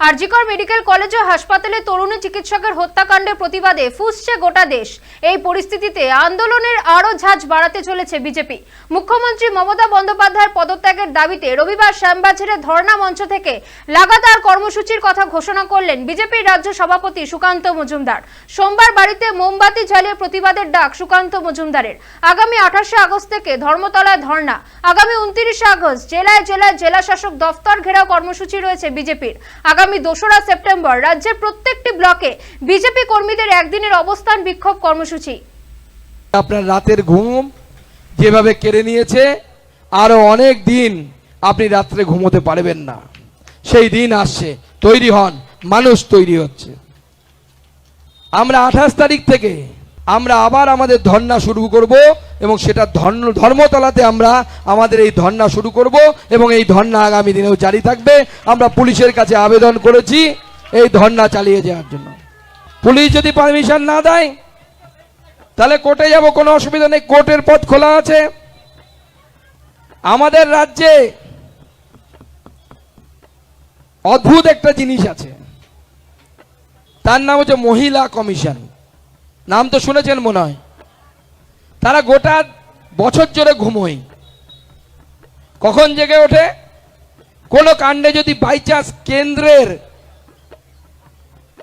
RG Kar medical college ও হাসপাতালে তরুণী চিকিৎসকের হত্যাকাণ্ডের প্রতিবাদে ফুঁসছে গোটা দেশ। এই পরিস্থিতিতে আন্দোলনের আরো ঝাঁজ বাড়াতে চলেছে বিজেপি। মুখ্যমন্ত্রী মমতা বন্দ্যোপাধ্যায়ের পদত্যাগের দাবিতে রবিবার শ্যামবাজারে ধর্ণা মঞ্চ থেকে লাগাতার কর্মসূচির কথা ঘোষণা করলেন বিজেপির রাজ্য সভাপতি সুকান্ত মজুমদার। সোমবার বাড়িতে মোমবাতি জ্বালিয়ে প্রতিবাদের ডাক সুকান্ত মজুমদারের। আগামী 28 আগস্ট থেকে ধর্মতলায় ধর্ণা, আগামী 29 আগস্ট জেলায় জেলায় জেলা শাসক দফতর ঘেরাও কর্মসূচি রয়েছে বিজেপির। আগামী 2রা সেপ্টেম্বর রাজ্যের প্রত্যেকটি ব্লকে বিজেপি কর্মীদের একদিনের অবস্থান বিক্ষোভ কর্মসূচি। আপনার রাতের ঘুম যেভাবে কেড়ে নিয়েছে, আরো অনেক দিন আপনি রাত্রে ঘুমোতে পারবেন না। সেই দিন আসছে, তৈরি হন, মানুষ তৈরি হচ্ছে। আমরা 28 তারিখ থেকে আমরা আবার আমাদের ধর্ণা শুরু করব এবং সেটা ধর্মতলাতে আমরা আমাদের এই ধর্ণা শুরু করব এবং এই ধর্ণা আগামী দিনেও জারি থাকবে। আমরা পুলিশের কাছে আবেদন করেছি এই ধর্ণা চালিয়ে যাওয়ার জন্য। পুলিশ যদি পারমিশন না দেয় তাহলে কোর্টে যাব, কোনো অসুবিধা নেই, কোর্টের পথ খোলা আছে। আমাদের রাজ্যে অদ্ভুত একটা জিনিস আছে, তার নাম হচ্ছে মহিলা কমিশন। নাম তো শুনেছেন মনে হয়। তারা গোটা বছর জুড়ে ঘুমোয়, কখন জেগে ওঠে? কোন কাণ্ডে যদি বাই চান্স কেন্দ্রের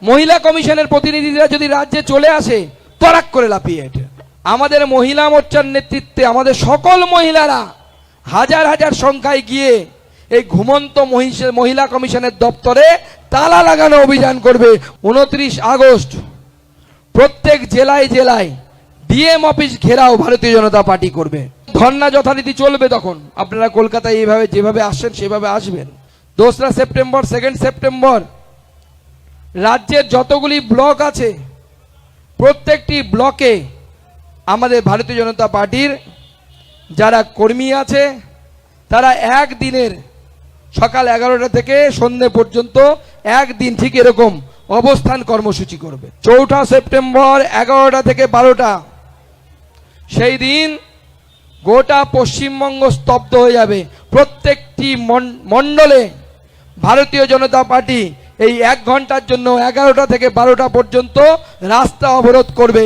মহিলা কমিশনের প্রতিনিধিরা যদি রাজ্যে চলে আসে, তরাক করে লাফিয়ে ওঠে। আমাদের মহিলা মোর্চার নেতৃত্বে আমাদের সকল মহিলারা হাজার হাজার সংখ্যায় গিয়ে এই ঘুমন্ত মহিলা কমিশনের দপ্তরে তালা লাগানো অভিযান করবে। 29 আগস্ট প্রত্যেক জেলায় জেলায় ডিএম অফিস ঘেরাও ভারতীয় জনতা পার্টি করবে। ধর্ণা যথারীতি চলবে। তখন আপনারা কলকাতায় এইভাবে যেভাবে আসছেন সেভাবে আসবেন। 2রা সেপ্টেম্বর, 2nd সেপ্টেম্বর রাজ্যের যতগুলি ব্লক আছে প্রত্যেকটি ব্লকে আমাদের ভারতীয় জনতা পার্টির যারা কর্মী আছে তারা একদিনের সকাল 11টা থেকে সন্ধ্যে পর্যন্ত একদিন ঠিক এরকম অবস্থান কর্মসূচি করবে। 4ঠা সেপ্টেম্বর 11টা থেকে 12টা, সেই দিন গোটা পশ্চিমবঙ্গ স্তব্ধ হয়ে যাবে। প্রত্যেকটি মণ্ডলে ভারতীয় জনতা পার্টি এই 1 ঘন্টার জন্য 11টা থেকে 12টা পর্যন্ত রাস্তা অবরোধ করবে।